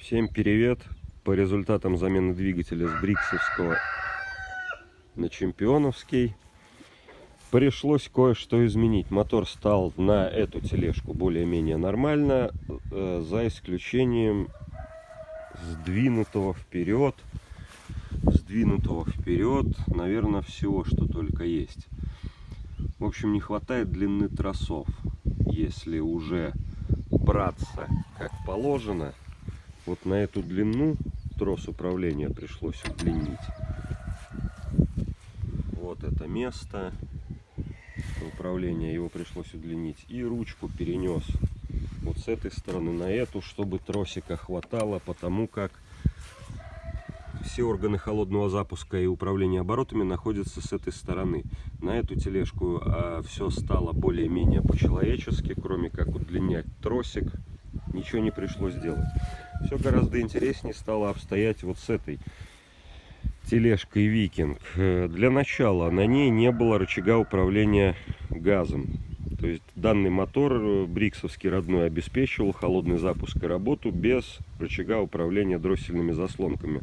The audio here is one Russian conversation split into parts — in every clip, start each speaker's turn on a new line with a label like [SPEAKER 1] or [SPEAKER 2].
[SPEAKER 1] Всем привет! По результатам замены двигателя с бриксовского на чемпионовский пришлось кое-что изменить. Мотор стал на эту тележку более-менее нормально, за исключением сдвинутого вперед, наверное, всего, что только есть. В общем, не хватает длины тросов. Если уже браться как положено, вот на эту длину трос управления пришлось удлинить. Вот это место управления, его пришлось удлинить. И ручку перенес вот с этой стороны на эту, чтобы тросика хватало, потому как все органы холодного запуска и управления оборотами находятся с этой стороны. На эту тележку все стало более-менее по-человечески, кроме как удлинять тросик. Ничего не пришлось делать. Все гораздо интереснее стало обстоять вот с этой тележкой Викинг. Для начала на ней не было рычага управления газом. То есть данный мотор бриксовский родной обеспечивал холодный запуск и работу без рычага управления дроссельными заслонками.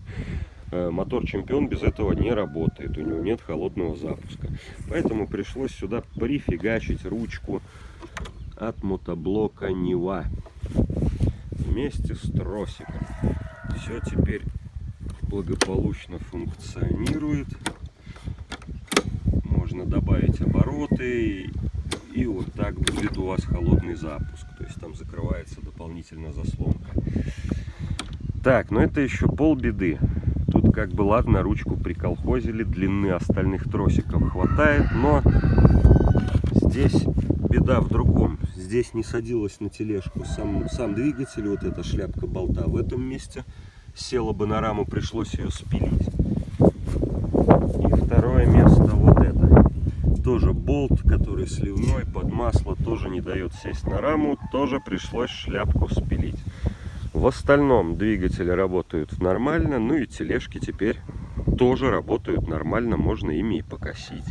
[SPEAKER 1] Мотор Чемпион без этого не работает, у него нет холодного запуска. Поэтому пришлось сюда прифигачить ручку от мотоблока Нива вместе с тросиком. Все теперь благополучно функционирует. Можно добавить обороты, и вот так будет у вас холодный запуск. То есть там закрывается дополнительно заслонка. Так, но это еще полбеды. Тут как бы ладно, ручку приколхозили, длины остальных тросиков хватает, но здесь беда в другом. Здесь не садилась на тележку сам двигатель, вот эта шляпка болта в этом месте. Села бы на раму, пришлось ее спилить. И второе место вот это. Тоже болт, который сливной под масло, тоже не дает сесть на раму, тоже пришлось шляпку спилить. В остальном двигатели работают нормально, ну и тележки теперь тоже работают нормально, можно ими и покосить.